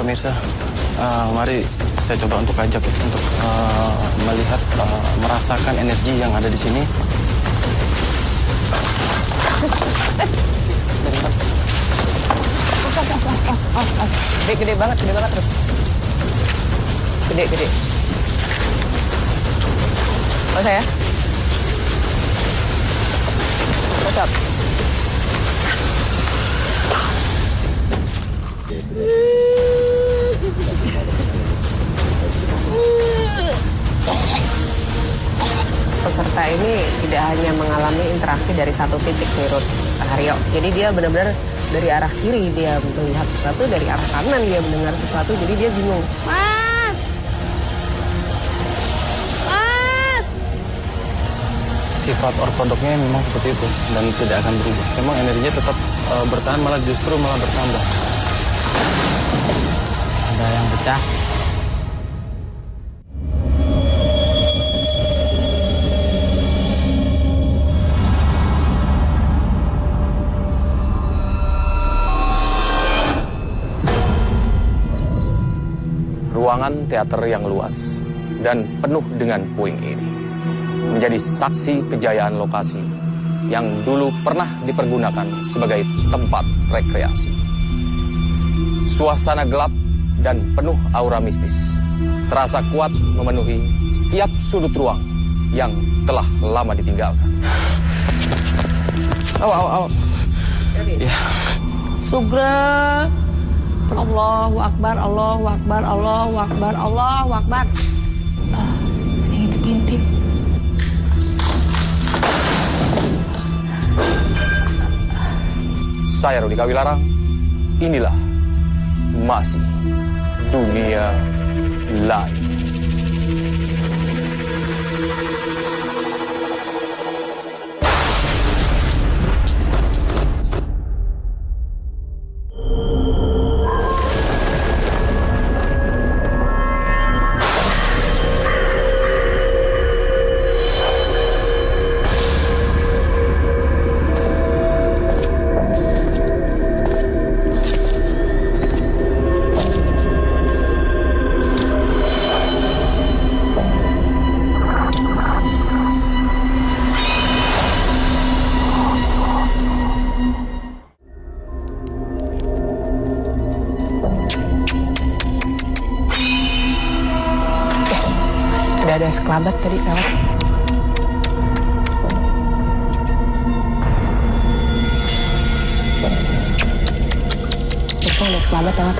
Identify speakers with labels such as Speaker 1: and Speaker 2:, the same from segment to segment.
Speaker 1: Pemirsa, mari saya coba untuk ajak ya, untuk melihat, merasakan energi yang ada di sini.
Speaker 2: Gede banget terus. Gede. Oh saya? What's up? Peserta ini tidak hanya mengalami interaksi dari satu titik menurut Haryo. Jadi dia benar-benar dari arah kiri dia melihat sesuatu, dari arah kanan dia mendengar sesuatu, jadi dia bingung. Mas!
Speaker 1: Sifat ortodoknya memang seperti itu dan tidak akan berubah. Memang energinya tetap bertahan, malah justru bertambah. Ada yang pecah.
Speaker 3: Ruangan teater yang luas dan penuh dengan puing ini menjadi saksi kejayaan lokasi yang dulu pernah dipergunakan sebagai tempat rekreasi. Suasana gelap dan penuh aura mistis terasa kuat memenuhi setiap sudut ruang yang telah lama ditinggalkan.
Speaker 1: Ya.
Speaker 2: Sugra. Allahu Akbar, Allahu Akbar, Allahu Akbar, Allahu Akbar. Ini dipintik.
Speaker 3: Saya Rudi Kawilarang, inilah masih Dunia Lain.
Speaker 2: Ada sekelabat tadi lewat. Terus ada sekelabat lewat.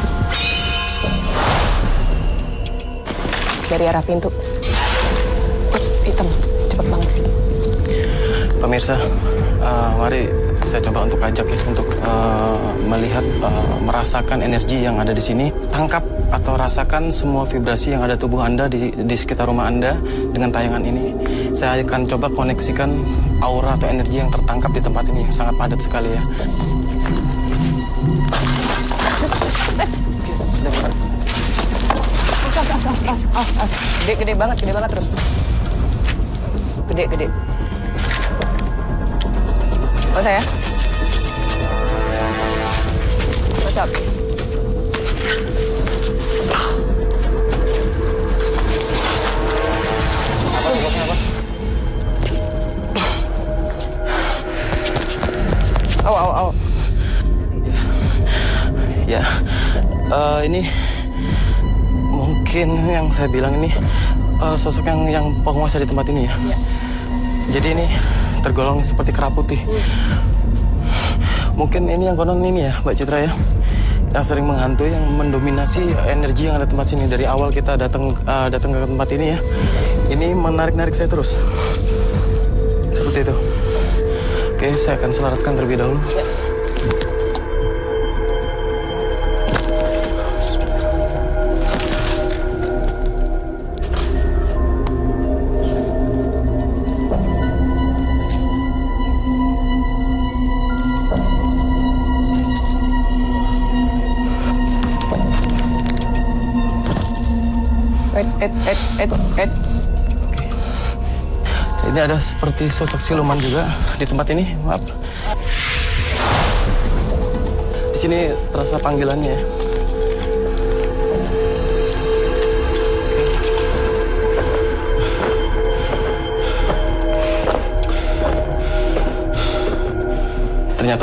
Speaker 2: Dari arah pintu. Hitam, cepet banget.
Speaker 1: Pemirsa, mari saya coba untuk ajak ya, untuk melihat, merasakan energi yang ada di sini. Tangkap atau rasakan semua vibrasi yang ada tubuh Anda di sekitar rumah Anda dengan tayangan ini. Saya akan coba koneksikan aura atau energi yang tertangkap di tempat ini. Sangat padat sekali ya.
Speaker 2: Gede banget terus. Gede. Oh saya? What's up?
Speaker 1: Ya, ini mungkin yang saya bilang ini sosok yang penguasa di tempat ini ya. Jadi ini tergolong seperti kera putih. Mungkin ini yang konon ini ya, Mbak Citra ya, yang sering menghantui, yang mendominasi energi yang ada di tempat sini. Dari awal kita datang ke tempat ini ya, ini menarik saya terus. Seperti itu. Oke, saya akan selaraskan terlebih dahulu.
Speaker 2: Ya.
Speaker 1: Ini ada seperti sosok siluman juga di tempat ini, maaf. Di sini terasa panggilannya.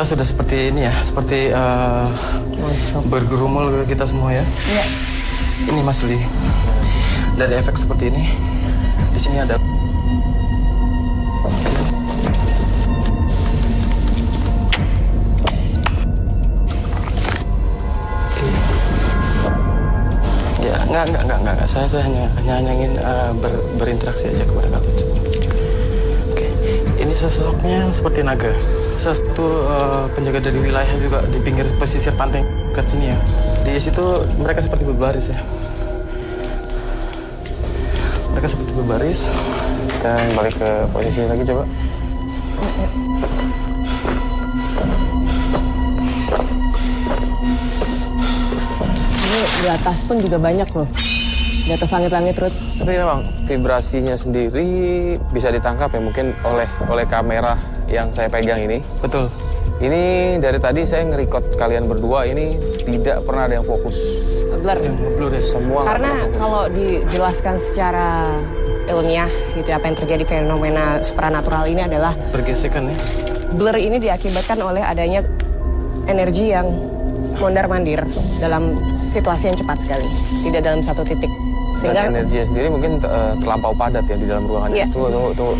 Speaker 1: Ternyata sudah seperti ini ya, seperti bergerumul ke kita semua ya.
Speaker 2: Iya.
Speaker 1: Ini Mas Li, dari efek seperti ini, di sini ada. Ya, enggak. Saya hanya ingin berinteraksi aja kepada kamu. Oke, ini sosoknya seperti naga. Satu penjaga dari wilayah juga di pinggir pesisir pantai dekat sini ya. Di situ mereka seperti berbaris ya. Mereka seperti berbaris.
Speaker 3: Kita balik ke posisi lagi coba.
Speaker 2: Ini di atas pun juga banyak loh. Di atas langit-langit, Ruth.
Speaker 3: Tapi memang vibrasinya sendiri bisa ditangkap ya mungkin oleh kamera yang saya pegang ini.
Speaker 1: Betul.
Speaker 3: Ini dari tadi saya nge-record kalian berdua ini tidak pernah ada yang fokus.
Speaker 2: Blur.
Speaker 1: Yang ngeblur ya.
Speaker 3: Semua nggak
Speaker 2: Karena
Speaker 3: pernah fokus.
Speaker 2: kalau dijelaskan secara ilmiah gitu apa yang terjadi fenomena supranatural ini adalah
Speaker 1: Bergesekan ya.
Speaker 2: blur ini diakibatkan oleh adanya energi yang mondar-mandir dalam situasi yang cepat sekali, tidak dalam satu titik.
Speaker 3: Dan
Speaker 2: Sehingga
Speaker 3: energinya sendiri mungkin terlampau padat ya di dalam ruangan.
Speaker 2: Iya.
Speaker 3: Tunggu.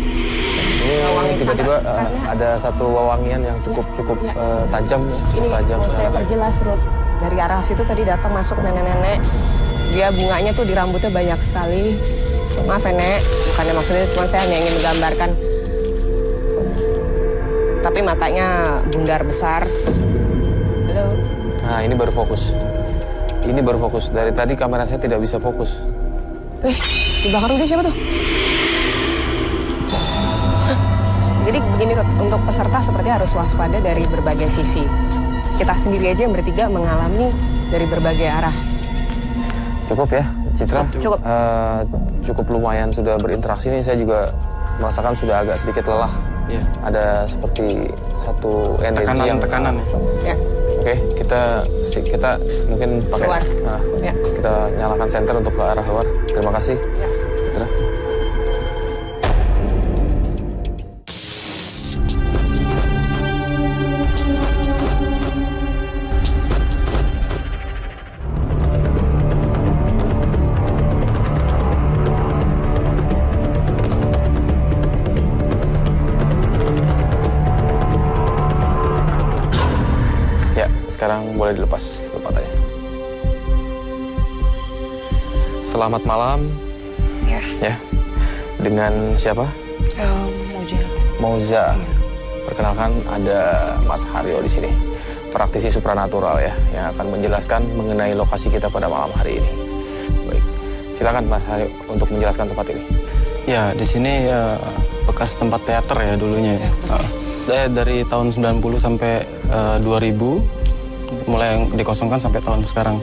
Speaker 3: Ini
Speaker 2: Wewangian
Speaker 3: tiba-tiba
Speaker 2: karena-
Speaker 3: ada satu wewangian yang cukup
Speaker 2: Iya.
Speaker 3: tajam.
Speaker 2: ini
Speaker 3: Tajam.
Speaker 2: mau saya perjelas, Ruth. Dari arah situ tadi datang masuk nenek-nenek. Dia bunganya tuh di rambutnya banyak sekali. Maaf ya, Nek. Bukannya maksudnya, cuma saya hanya ingin menggambarkan. Tapi matanya bundar besar. Halo.
Speaker 3: Nah ini baru fokus. Ini baru fokus. Dari tadi kamera saya tidak bisa fokus.
Speaker 2: Di belakang dia siapa tuh? Hah. Jadi begini, Ruth. Untuk peserta seperti harus waspada dari berbagai sisi. Kita sendiri aja yang bertiga mengalami dari berbagai arah.
Speaker 3: Cukup ya, Citra?
Speaker 2: Cukup.
Speaker 3: Cukup lumayan sudah berinteraksi nih. Saya juga merasakan sudah agak sedikit lelah.
Speaker 1: Iya.
Speaker 3: Ada seperti satu energi yang
Speaker 1: Tekanan ya.
Speaker 2: Ya.
Speaker 3: Oke, kita mungkin pakai
Speaker 2: Keluar. Ya.
Speaker 3: kita nyalakan senter untuk ke arah luar. Terima kasih.
Speaker 2: Ya.
Speaker 3: Citra. Ya, sekarang boleh dilepas matanya. Selamat malam.
Speaker 2: Ya.
Speaker 3: Ya. Dengan siapa?
Speaker 2: Moja.
Speaker 3: Mauza. Perkenalkan ada Mas Haryo di sini. Praktisi supranatural ya, yang akan menjelaskan mengenai lokasi kita pada malam hari ini. Baik. Silakan Mas Haryo untuk menjelaskan tempat ini.
Speaker 1: Ya, di sini bekas tempat teater ya dulunya. Saya dari tahun 90 sampai 2000 mulai dikosongkan sampai tahun sekarang.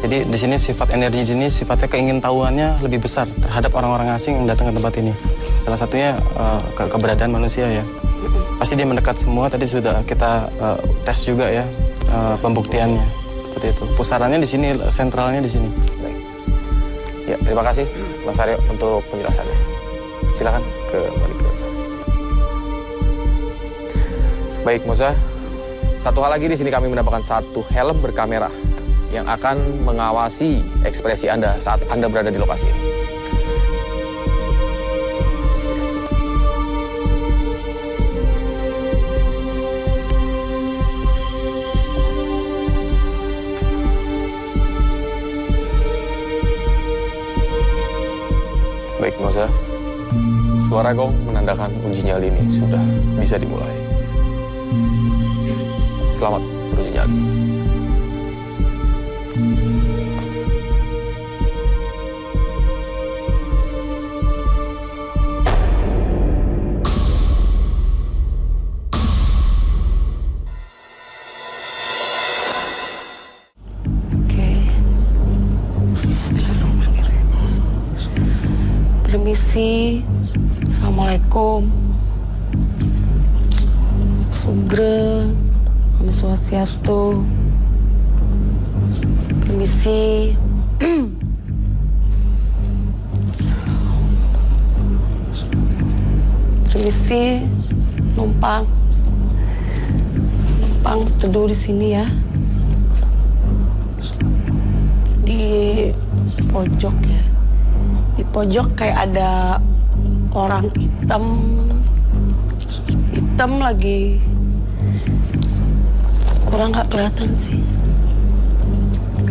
Speaker 1: Jadi di sini sifat energi di sini sifatnya keingintahuannya lebih besar terhadap orang-orang asing yang datang ke tempat ini. Salah satunya keberadaan manusia ya. Pasti dia mendekat semua. Tadi sudah kita tes juga ya pembuktiannya seperti itu. Pusarannya di sini, sentralnya di sini.
Speaker 3: Baik. Ya, terima kasih Mas Haryo untuk penjelasannya. Silakan ke balik ke sana. Baik, Moza. Satu hal lagi di sini kami mendapatkan satu helm berkamera yang akan mengawasi ekspresi Anda saat Anda berada di lokasi ini. Baik, Moza. Suara gong menandakan uji nyali ini sudah bisa dimulai. Selamat beruji nyali.
Speaker 2: Oke. Bismillahirrahmanirrahim. Permisi. Assalamualaikum. Sugeng. Om Swastiastu. Permisi. Permisi. Numpang.
Speaker 4: numpang teduh di sini ya. Di pojok ya. Di pojok kayak ada orang hitam lagi. Kurang nggak kelihatan sih.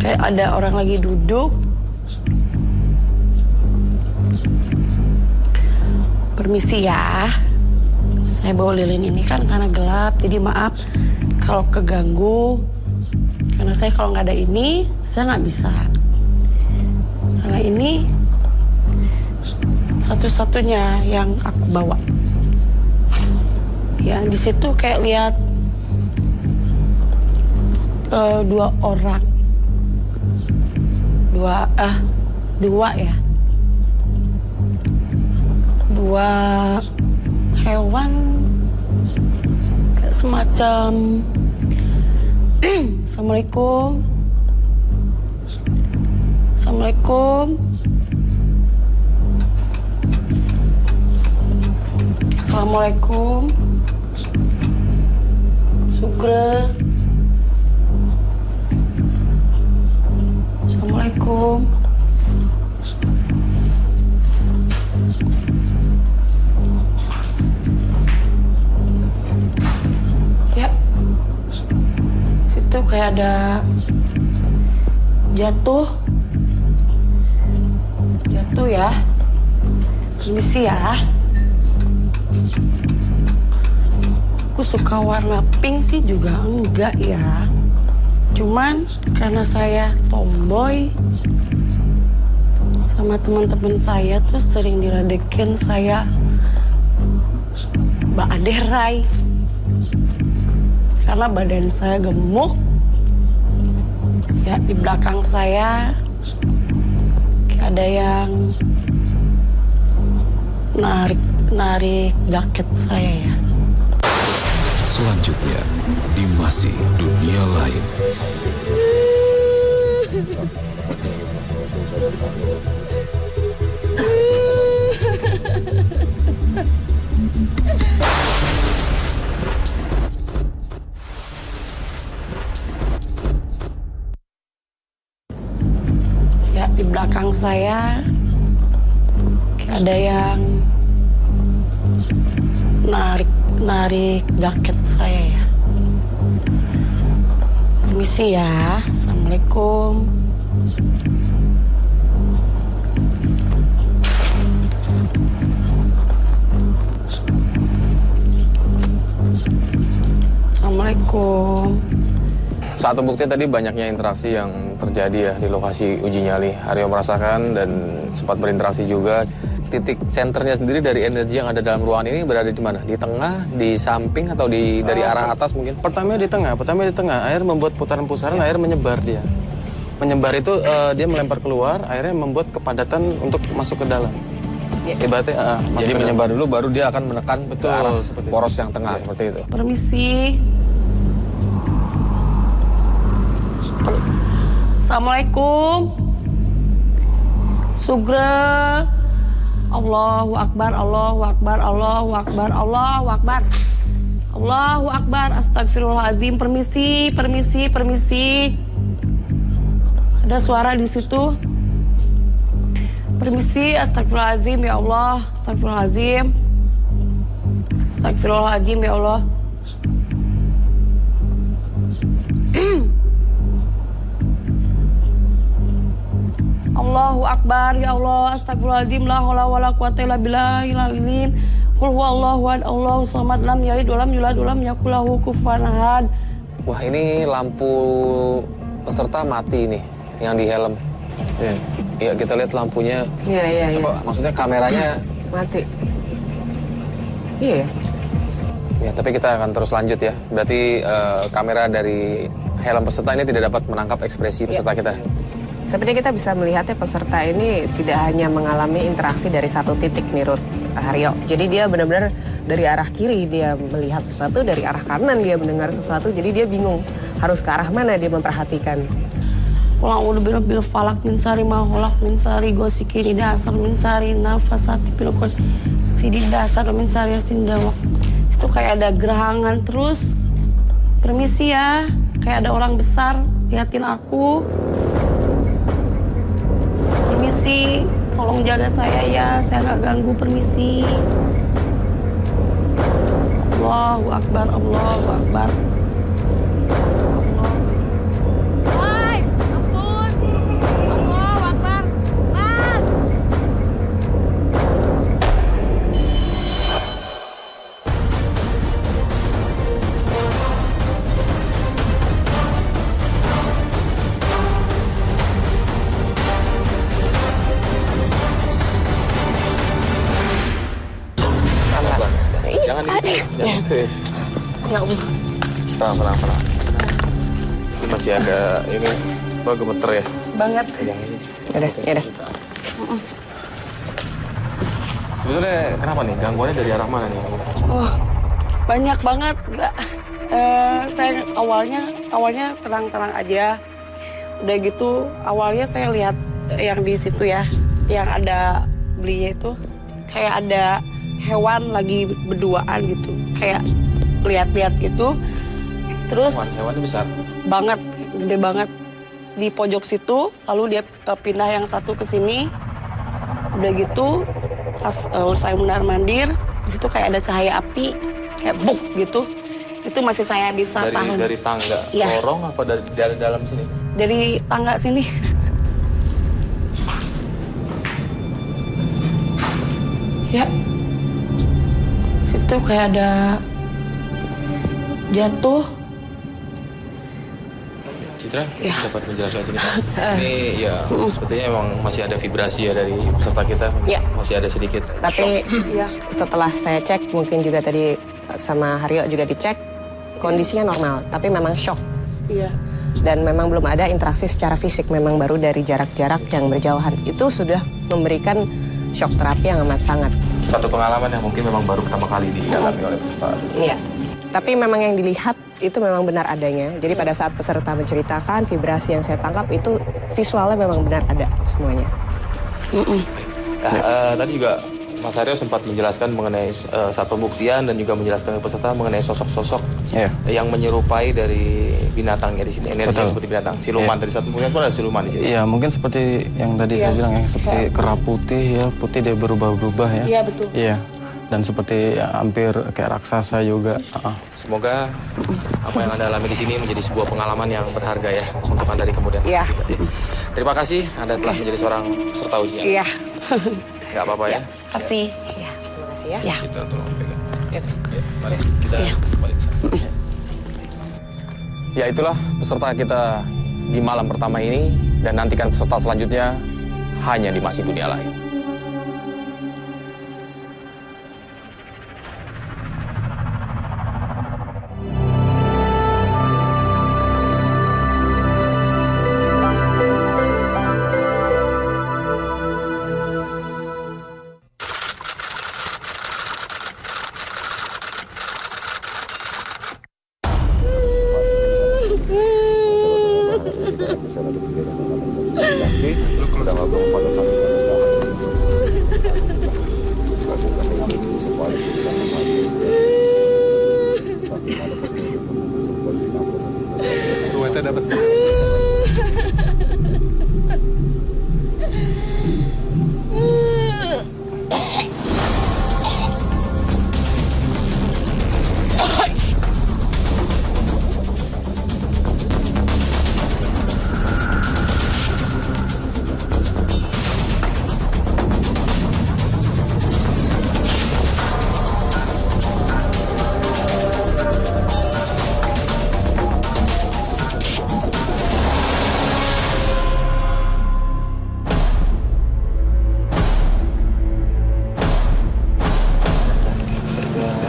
Speaker 4: Kayak ada orang lagi duduk. Permisi ya. Saya bawa lilin ini kan karena gelap, jadi maaf kalau keganggu. Karena saya kalau nggak ada ini, saya nggak bisa. Karena ini satu-satunya yang aku bawa. Yang di situ kayak lihat dua orang, dua ya, dua hewan kayak semacam. Assalamualaikum. Assalamualaikum. Assalamualaikum. Sugre. Assalamualaikum. Ya. Situ kayak ada jatuh ya. Permisi ya. Aku suka warna pink sih juga enggak ya. Cuman karena saya tomboy sama teman-teman saya tuh sering diledekin saya Mbak Aderai. Karena badan saya gemuk. Ya di belakang saya kayak ada yang narik jaket saya ya.
Speaker 5: Selanjutnya di Masih Dunia Lain.
Speaker 4: Ya di belakang saya kayak ada yang narik jaket saya ya. Permisi ya. Assalamualaikum. Assalamualaikum.
Speaker 3: Saat membuktikan tadi banyaknya interaksi yang terjadi ya di lokasi uji nyali. Aryo merasakan dan sempat berinteraksi juga. Titik senternya sendiri dari energi yang ada dalam ruangan ini berada di mana? Di tengah, di samping, atau dari arah atas mungkin?
Speaker 1: Pertama di tengah. Air membuat putaran-putaran, air menyebar dia. Menyebar itu dia melempar keluar, airnya membuat kepadatan untuk masuk ke dalam. Ibaratnya
Speaker 3: Jadi menyebar dulu, baru dia akan menekan
Speaker 1: Betul,
Speaker 3: ke arah
Speaker 1: seperti
Speaker 3: poros yang tengah, seperti itu.
Speaker 4: Permisi. Assalamualaikum. Sugre. Allahu Akbar, Allahu Akbar, Allahu Akbar, Allahu Akbar. Allahu Akbar, astagfirullahaladzim. Permisi. Ada suara di situ. Permisi, astagfirullahaladzim ya Allah. Astagfirullahaladzim. Astagfirullahaladzim ya Allah. Allahu Akbar ya Allah, astagfirullahaladzim, la haula wala quwata illa billahil azim. Qul huwallahu ahad, Allahu samad, lam yalid wa lam yulad wa lam yakul lahu kufuwan ahad.
Speaker 3: Wah, ini lampu peserta mati nih yang di helm. Iya, kita lihat lampunya.
Speaker 2: Iya.
Speaker 3: Coba, maksudnya kameranya
Speaker 2: Mati. Iya.
Speaker 3: ya, tapi kita akan terus lanjut ya. Berarti kamera dari helm peserta ini tidak dapat menangkap ekspresi peserta kita.
Speaker 2: Seperti kita bisa melihatnya peserta ini tidak hanya mengalami interaksi dari satu titik nih Ruth, Haryo. Jadi dia benar-benar dari arah kiri dia melihat sesuatu, dari arah kanan dia mendengar sesuatu. Jadi dia bingung harus ke arah mana dia memperhatikan.
Speaker 4: Qul bil falak min sari ma khalaq min sari ghasikin idza asar min sari nafasati fil qad sidid dasar min sari sindawak. Itu kayak ada gerahangan terus. Permisi ya, kayak ada orang besar liatin aku. Permisi, tolong jaga saya ya, saya nggak ganggu, permisi. Allahu Akbar, Allahu Akbar. Woi, ampun. Allahu Akbar. Mas.
Speaker 3: Jangan gitu.
Speaker 4: Ya Allah.
Speaker 3: Tenang. Ini masih agak ini, gemeter ya.
Speaker 4: Banget.
Speaker 3: Pegang ini.
Speaker 2: Yaudah.
Speaker 3: Sebetulnya kenapa nih? Gangguannya dari arah mana nih?
Speaker 4: Wah, banyak banget. Saya awalnya tenang-tenang aja. Udah gitu, awalnya saya lihat yang di situ ya, yang ada belinya itu kayak ada hewan lagi berduaan gitu, kayak lihat-lihat gitu. Terus
Speaker 3: Hewannya besar.
Speaker 4: banget, gede banget di pojok situ. Lalu dia pindah yang satu ke sini. Udah gitu, pas saya mondar-mandir, di situ kayak ada cahaya api, kayak buk gitu. Itu masih saya bisa tahan.
Speaker 3: Dari tangga
Speaker 4: Iya.
Speaker 3: lorong apa dari dalam sini?
Speaker 4: Dari tangga sini. Ya. Situ kayak ada jatuh.
Speaker 3: Citra,
Speaker 4: Ya.
Speaker 3: dapat menjelaskan sini Pak. Ini ya sepertinya emang masih ada vibrasi ya dari peserta kita.
Speaker 2: Ya.
Speaker 3: Masih ada sedikit.
Speaker 2: Tapi
Speaker 4: Ya.
Speaker 2: setelah saya cek, mungkin juga tadi sama Haryo juga dicek, kondisinya normal, tapi memang shock.
Speaker 4: Iya.
Speaker 2: Dan memang belum ada interaksi secara fisik, memang baru dari jarak-jarak yang berjauhan. Itu sudah memberikan shock terapi yang amat sangat.
Speaker 3: Satu pengalaman yang mungkin memang baru pertama kali dialami oleh peserta.
Speaker 2: Iya. Tapi memang yang dilihat itu memang benar adanya. Jadi pada saat peserta menceritakan vibrasi yang saya tangkap itu visualnya memang benar ada semuanya.
Speaker 3: Tadi juga Mas Haryo sempat menjelaskan mengenai satu pembuktian dan juga menjelaskan ke peserta mengenai sosok-sosok
Speaker 1: Iya.
Speaker 3: yang menyerupai dari binatangnya di sini. Energinya
Speaker 1: Betul.
Speaker 3: seperti binatang. Siluman tadi satu pembuktian pun ada siluman di sini.
Speaker 1: Iya, mungkin seperti yang tadi saya bilang yang seperti kera putih ya, putih dia berubah-ubah ya.
Speaker 4: Iya, betul.
Speaker 1: Iya. Dan seperti ya, hampir kayak raksasa juga.
Speaker 3: Semoga apa yang Anda alami di sini menjadi sebuah pengalaman yang berharga ya untuk Anda di kemudian hari.
Speaker 4: Iya.
Speaker 3: Terima kasih Anda telah menjadi seorang peserta ujian.
Speaker 4: Iya.
Speaker 3: Gak apa-apa ya.
Speaker 4: Kasih.
Speaker 2: Iya, terima kasih ya.
Speaker 4: Ya.
Speaker 3: Kita tolong pegang.
Speaker 2: Oke.
Speaker 3: Ya, mari kita balik sana. Ya itulah peserta kita di malam pertama ini dan nantikan peserta selanjutnya hanya di Masih Dunia Lain.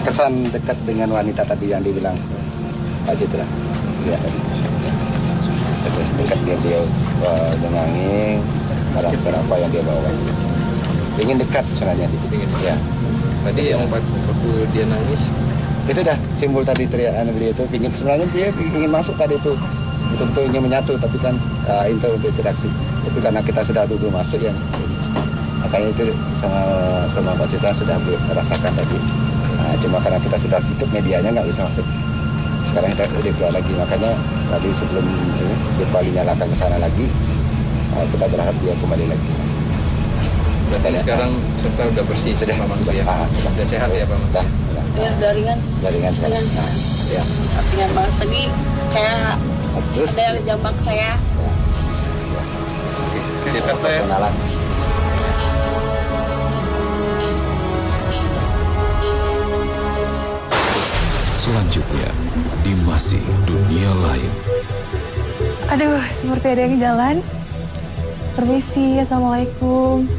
Speaker 6: Kesan dekat dengan wanita tadi yang dibilang Pak Citra. Lihat tadi. Dekat dia menyanyi, melakukan apa yang dia bawa. Ingin dekat sebenarnya di situ. Ya.
Speaker 3: Tadi yang waktu dia nangis,
Speaker 6: Itu dah simbol tadi teriakan beliau itu. Sebenarnya dia ingin masuk tadi itu. Betul-betul ingin menyatu, tapi kan untuk interaksi. Itu karena kita sudah dulu masuk ya. Makanya itu sama Pak Citra sudah rasakan tadi. Cuma karena kita sudah tutup medianya nggak bisa masuk. sekarang kita udah keluar lagi, makanya tadi sebelum ini kembali nyalakan ke sana lagi, kita berharap dia kembali lagi.
Speaker 7: Berarti sekarang serta udah bersih
Speaker 6: Sudah,
Speaker 7: Pak Mantu
Speaker 6: sudah,
Speaker 7: ya? Sudah sehat ya Pak Mantu?
Speaker 4: Ya, jaringan.
Speaker 6: Jaringan sekarang. Nah, ya.
Speaker 4: Jaringan banget. Tadi kayak
Speaker 6: Terus
Speaker 4: ada yang jambak saya.
Speaker 7: Siap Pak ya?
Speaker 6: kenalan.
Speaker 5: Selanjutnya, di Masih Dunia Lain.
Speaker 8: Aduh, seperti ada yang jalan. Permisi, assalamualaikum.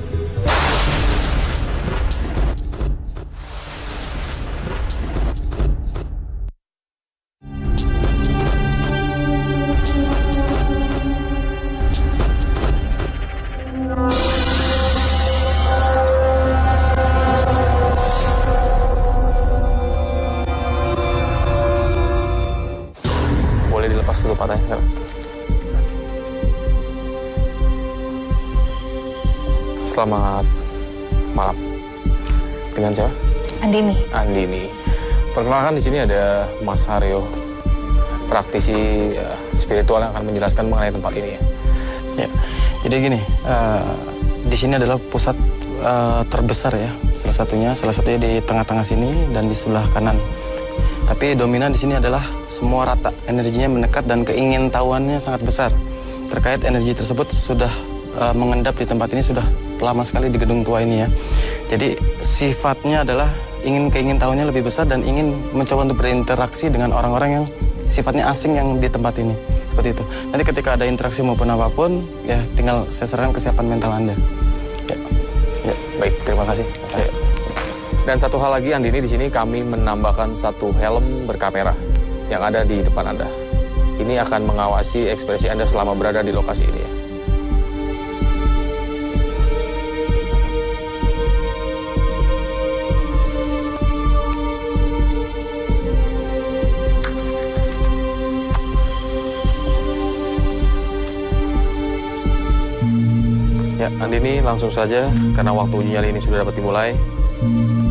Speaker 3: Boleh dilepas dulu patahnya sekarang. Selamat malam. Dengan siapa?
Speaker 8: Andini.
Speaker 3: Andini. Perkenalkan di sini ada Mas Haryo, praktisi spiritual yang akan menjelaskan mengenai tempat ini ya.
Speaker 1: Ya, jadi gini, di sini adalah pusat terbesar ya, salah satunya di tengah-tengah sini dan di sebelah kanan. Tapi dominan di sini adalah semua rata, energinya mendekat dan keingintahuannya sangat besar. Terkait energi tersebut sudah mengendap di tempat ini sudah lama sekali di gedung tua ini ya. Jadi sifatnya adalah keingintahuannya lebih besar dan ingin mencoba untuk berinteraksi dengan orang-orang yang sifatnya asing yang di tempat ini. Seperti itu. Nanti ketika ada interaksi maupun apapun, ya tinggal saya sarankan kesiapan mental Anda.
Speaker 3: Ya, baik, terima kasih. Ayo. Dan satu hal lagi, Andini, di sini kami menambahkan satu helm berkamera yang ada di depan Anda. Ini akan mengawasi ekspresi Anda selama berada di lokasi ini ya. Ya, Andini, langsung saja karena waktu uji nyali ini sudah dapat dimulai.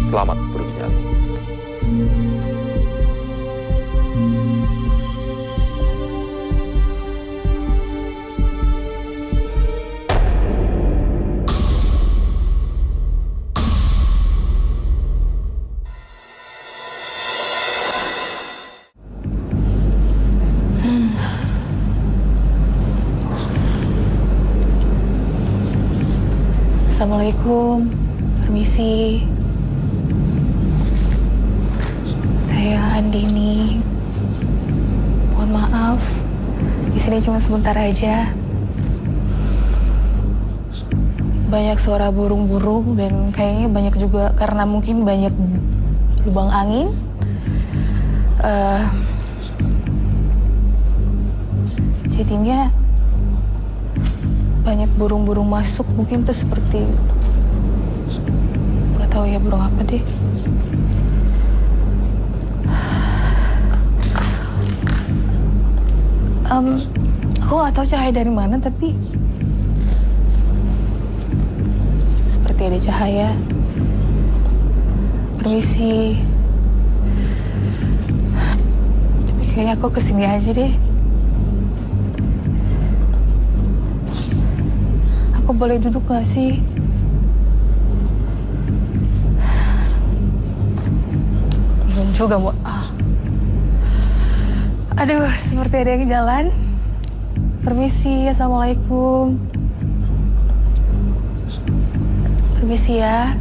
Speaker 3: Selamat beruji nyali.
Speaker 8: Assalamualaikum. Permisi. Saya Andini. Mohon maaf. Di sini cuma sebentar aja. Banyak suara burung-burung dan kayaknya banyak juga karena mungkin banyak lubang angin. Jadinya banyak burung-burung masuk, mungkin tuh seperti nggak tahu ya burung apa deh. Aku nggak tahu cahaya dari mana, tapi seperti ada cahaya. Permisi. Tapi kayaknya aku kesini aja deh. Aku boleh duduk gak sih? Bingung juga mau. Aduh, seperti ada yang jalan. Permisi, assalamualaikum. Permisi ya.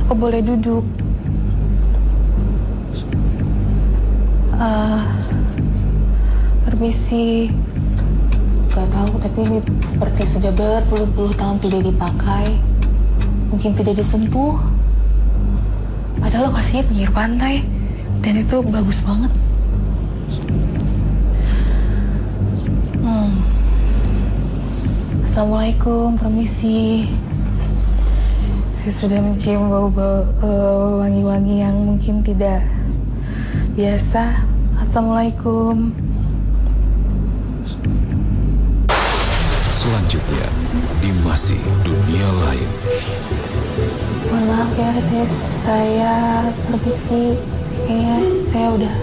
Speaker 8: Aku boleh duduk. Permisi. Gak tahu, tapi ini seperti sudah berpuluh-puluh tahun tidak dipakai. Mungkin tidak disentuh. Padahal lokasinya pinggir pantai. Dan itu bagus banget. Assalamualaikum, permisi. Saya sudah mencium bau-bau wangi-wangi yang mungkin tidak biasa. Assalamualaikum.
Speaker 5: Selanjutnya di Masih Dunia Lain.
Speaker 8: Mohon maaf ya, saya permisi. Kayaknya saya udah...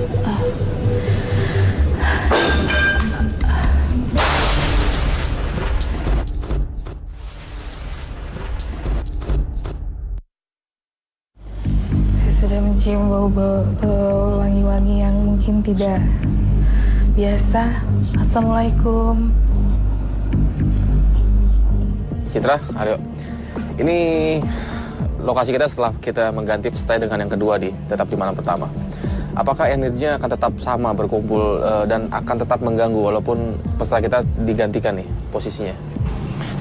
Speaker 8: Saya sudah mencium bau-bau wangi-wangi yang mungkin tidak biasa. Assalamualaikum.
Speaker 3: Citra, Aryo, ini lokasi kita setelah kita mengganti peserta dengan yang kedua tetap di malam pertama. Apakah energinya akan tetap sama berkumpul dan akan tetap mengganggu walaupun peserta kita digantikan nih posisinya?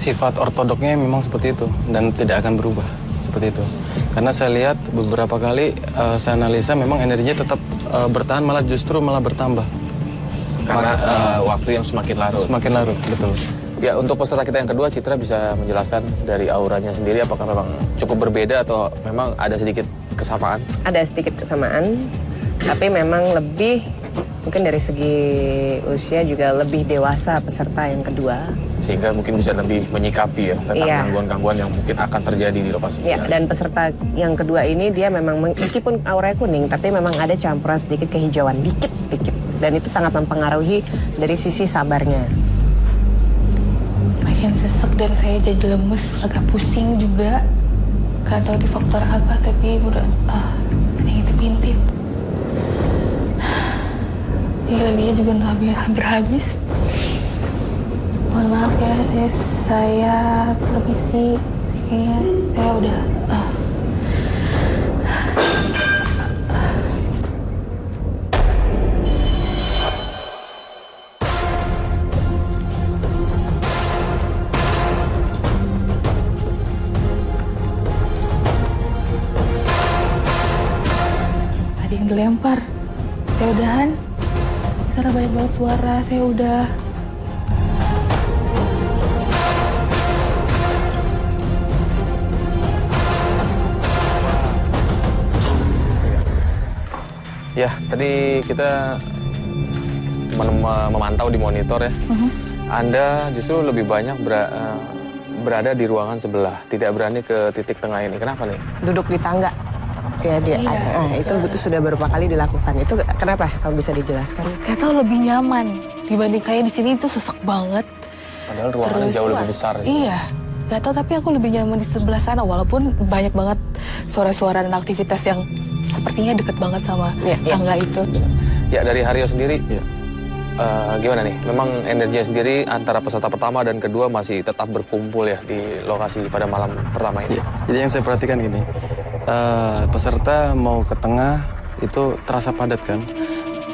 Speaker 1: Sifat ortodoknya memang seperti itu dan tidak akan berubah seperti itu. Karena saya lihat beberapa kali saya analisa memang energinya tetap bertahan, malah justru bertambah.
Speaker 3: Karena waktu yang semakin larut.
Speaker 1: Semakin larut, betul.
Speaker 3: Ya, untuk peserta kita yang kedua, Citra bisa menjelaskan dari auranya sendiri apakah memang cukup berbeda atau memang ada sedikit kesamaan?
Speaker 2: Ada sedikit kesamaan, tapi memang lebih, mungkin dari segi usia juga lebih dewasa peserta yang kedua.
Speaker 3: Sehingga mungkin bisa lebih menyikapi ya tentang gangguan-gangguan yang mungkin akan terjadi di lokasi.
Speaker 2: Iya, dan peserta yang kedua ini dia memang, meskipun auranya kuning, tapi memang ada campuran sedikit kehijauan, dikit-dikit. Dan itu sangat mempengaruhi dari sisi sabarnya.
Speaker 8: Makin sesek dan saya jadi lemes, agak pusing juga. Gak tahu di faktor apa, tapi udah ngintip-ngintip. Lilinya juga hampir habis. Mohon maaf ya, saya permisi. Kayaknya saya udah... Ada yang dilempar. Saya udahan. Di sana banyak banget suara, saya udah...
Speaker 3: Ya, tadi kita memantau di monitor ya. Anda justru lebih banyak berada di ruangan sebelah, tidak berani ke titik tengah ini. Kenapa nih?
Speaker 2: Duduk di tangga. Ya, itu sudah beberapa kali dilakukan. Itu kenapa? Kalau bisa dijelaskan?
Speaker 8: Gak tau, lebih nyaman dibanding kayak di sini itu sesek banget.
Speaker 3: Padahal ruangannya jauh lebih besar.
Speaker 8: Iya, gak tau, tapi aku lebih nyaman di sebelah sana walaupun banyak banget suara-suara dan aktivitas yang sepertinya deket banget sama tangga itu.
Speaker 3: Ya, dari Haryo sendiri, gimana nih? Memang energinya sendiri antara peserta pertama dan kedua masih tetap berkumpul ya di lokasi pada malam pertama ini.
Speaker 1: Ya, jadi yang saya perhatikan gini, peserta mau ke tengah itu terasa padat kan,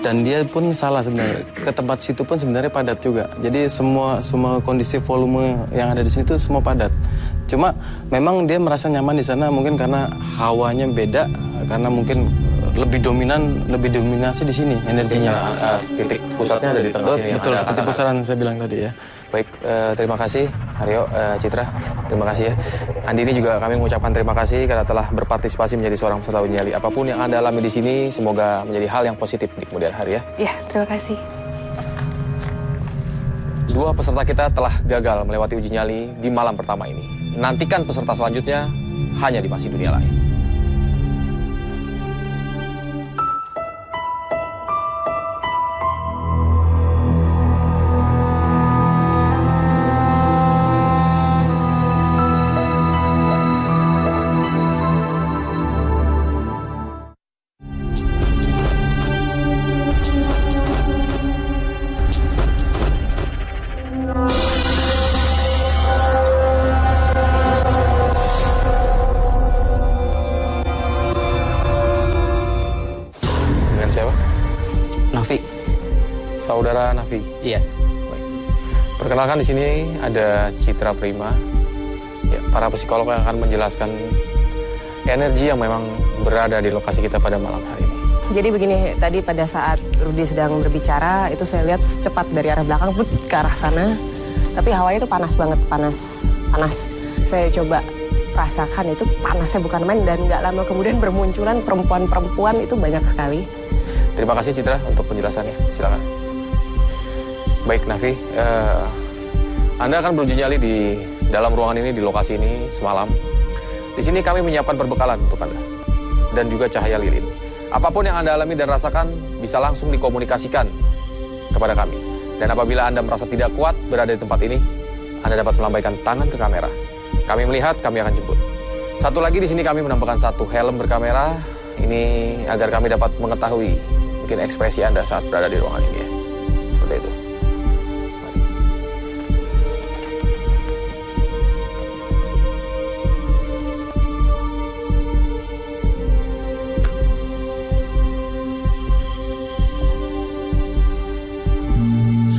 Speaker 1: dan dia pun salah sebenarnya, ke tempat situ pun sebenarnya padat juga. Jadi semua kondisi volume yang ada di sini itu semua padat. Cuma memang dia merasa nyaman di sana mungkin karena hawanya beda, karena mungkin lebih dominasi di sini energinya.
Speaker 3: Titik pusatnya ada di tengah sini.
Speaker 1: Betul, seperti pusaran saya bilang tadi ya.
Speaker 3: Baik, terima kasih Haryo, Citra, terima kasih ya. Andi ini juga kami mengucapkan terima kasih karena telah berpartisipasi menjadi seorang peserta uji nyali. Apapun yang Anda alami di sini, semoga menjadi hal yang positif di kemudian hari ya.
Speaker 8: Ya, terima kasih.
Speaker 3: Dua peserta kita telah gagal melewati uji nyali di malam pertama ini. Nantikan peserta selanjutnya hanya di Masih Dunia Lain. Saudara Nafi.
Speaker 9: Iya.
Speaker 3: Baik. Perkenalkan di sini ada Citra Prima, ya, para psikolog yang akan menjelaskan energi yang memang berada di lokasi kita pada malam hari ini.
Speaker 2: Jadi begini, tadi pada saat Rudi sedang berbicara, itu saya lihat secepat dari arah belakang ke arah sana. Tapi hawanya itu panas banget, panas. Saya coba rasakan itu panasnya bukan main, dan nggak lama kemudian bermunculan perempuan-perempuan itu banyak sekali.
Speaker 3: Terima kasih Citra untuk penjelasannya, silakan. Baik Nafi, Anda akan beruji nyali di dalam ruangan ini, di lokasi ini semalam. Di sini kami menyiapkan perbekalan untuk Anda. Dan juga cahaya lilin. Apapun yang Anda alami dan rasakan bisa langsung dikomunikasikan kepada kami. Dan apabila Anda merasa tidak kuat berada di tempat ini, Anda dapat melambaikan tangan ke kamera. Kami melihat, kami akan jemput. Satu lagi di sini kami menambahkan satu helm berkamera. Ini agar kami dapat mengetahui mungkin ekspresi Anda saat berada di ruangan ini ya. Seperti itu.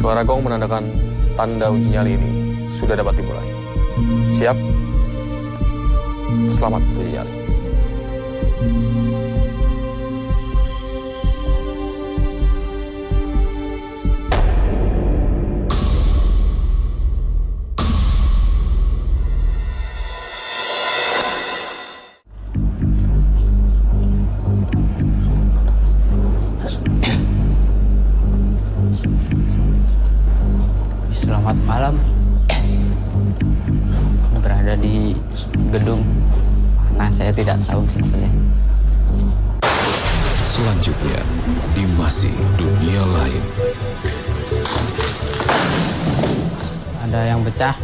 Speaker 3: Suara gong menandakan tanda uji nyali ini sudah dapat dimulai. Siap? Selamat uji nyali.
Speaker 9: Selamat malam. Berada di gedung mana saya tidak tahu sebetulnya.
Speaker 5: Selanjutnya di Masih Dunia Lain.
Speaker 9: Ada yang pecah.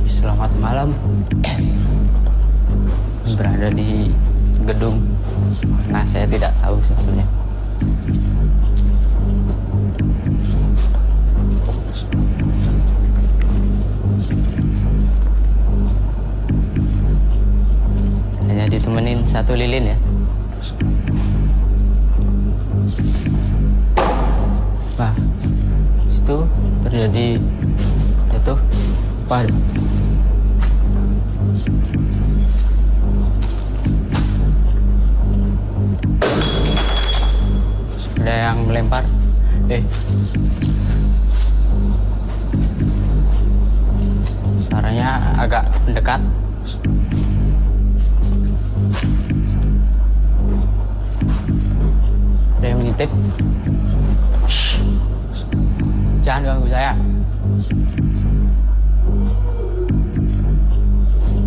Speaker 9: Selamat malam. Berada di gedung mana saya tidak tahu sebetulnya. Hanya ditemenin satu lilin ya. Wah, situ terjadi jatuh. Wah, ada yang melempar. Suaranya agak mendekat. Ada yang mengintip. Jangan ganggu saya.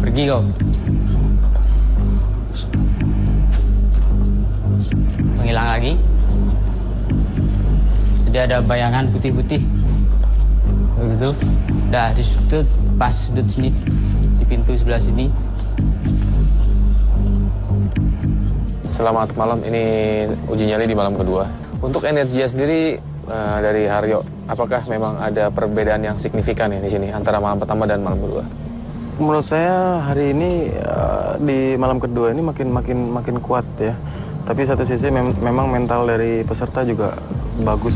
Speaker 9: Pergi kau. Menghilang lagi. Jadi ada bayangan putih-putih. Begitu. Dah di sudut, pas sudut sini. Di pintu sebelah sini.
Speaker 3: Selamat malam, ini uji nyali di malam kedua. Untuk energi sendiri dari Haryo, apakah memang ada perbedaan yang signifikan ya di sini antara malam pertama dan malam kedua?
Speaker 1: Menurut saya hari ini di malam kedua ini makin kuat ya. Tapi satu sisi memang mental dari peserta juga bagus.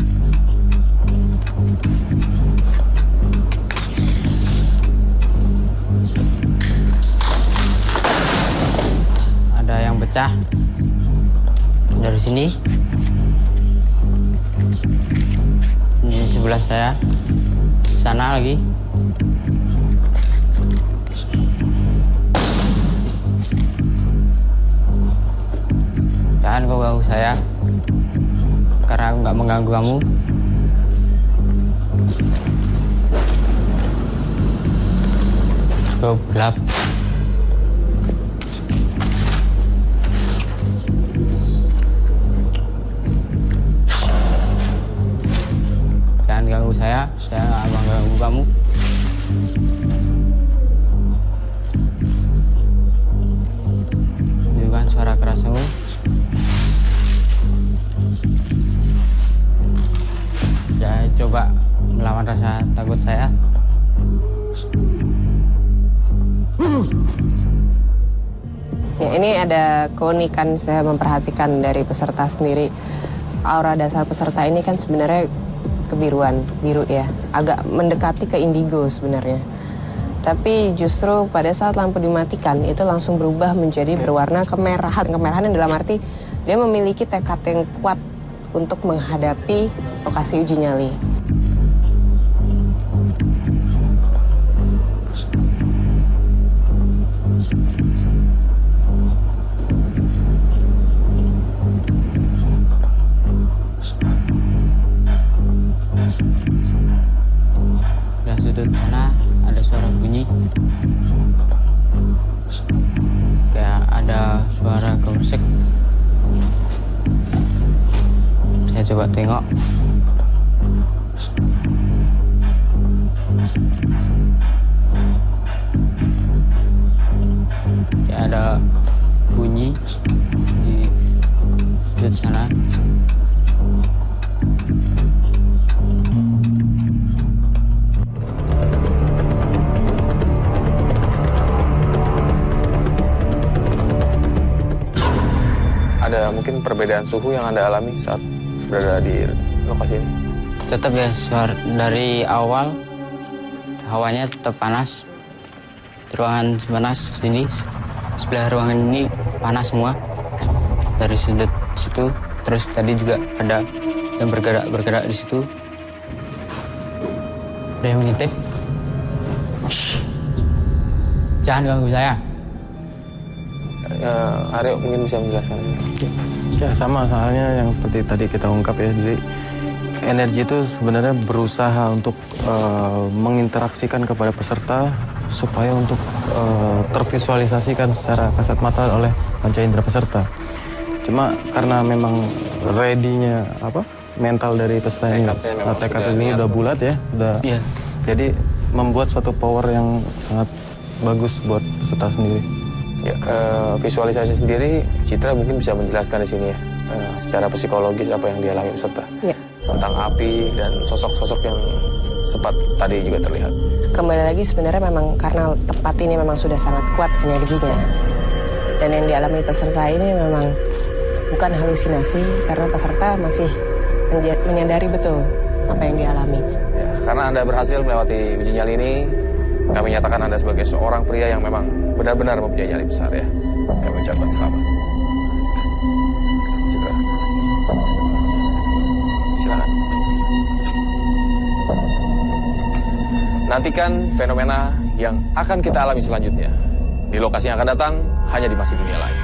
Speaker 9: Ada yang pecah dari sini. Di sebelah saya. Sana lagi. Jangan kau ganggu saya. Karena aku nggak mengganggu kamu. Kau gelap. Jangan ganggu saya nggak mengganggu kamu. Itu kan suara keras kamu. Ya coba melawan rasa takut saya.
Speaker 2: Ya, ini ada keunikan saya memperhatikan dari peserta sendiri. Aura dasar peserta ini kan sebenarnya kebiruan, biru ya. Agak mendekati ke indigo sebenarnya. Tapi justru pada saat lampu dimatikan itu langsung berubah menjadi berwarna kemerahan. Kemerahan yang dalam arti dia memiliki tekad yang kuat untuk menghadapi lokasi uji nyali.
Speaker 9: coba tengok. Ya, ada bunyi di sudut sana.
Speaker 3: Ada mungkin perbedaan suhu yang Anda alami saat berada di lokasi ini?
Speaker 9: Tetap ya, dari awal hawanya tetap panas. Ruangan panas sini, sebelah ruangan ini panas semua. Dari sudut situ, terus tadi juga ada yang bergerak di situ. Ada yang mengintip. Shh. Jangan ganggu saya.
Speaker 3: Aryo mungkin bisa menjelaskan ini.
Speaker 1: Ya sama halnya yang seperti tadi kita ungkap ya. Jadi energi itu sebenarnya berusaha untuk menginteraksikan kepada peserta supaya untuk tervisualisasikan secara kasat mata oleh panca indera peserta. Cuma karena memang ready-nya mental dari peserta ini, tekadnya ini udah bulat ya,
Speaker 9: Iya.
Speaker 1: Jadi membuat suatu power yang sangat bagus buat peserta sendiri.
Speaker 3: Ya, visualisasi sendiri, Citra mungkin bisa menjelaskan di sini ya, secara psikologis apa yang dialami peserta.
Speaker 2: Ya.
Speaker 3: Tentang api dan sosok-sosok yang sempat tadi juga terlihat.
Speaker 2: Kembali lagi sebenarnya memang karena tempat ini memang sudah sangat kuat energinya. Dan yang dialami peserta ini memang bukan halusinasi karena peserta masih menyadari betul apa yang dialami.
Speaker 3: Ya, karena Anda berhasil melewati uji nyali ini, kami nyatakan Anda sebagai seorang pria yang memang benar-benar mempunyai nyali besar ya. Kami ucapkan selamat. Citra. Silakan. Nantikan fenomena yang akan kita alami selanjutnya. Di lokasi yang akan datang, hanya di Masih Dunia Lain.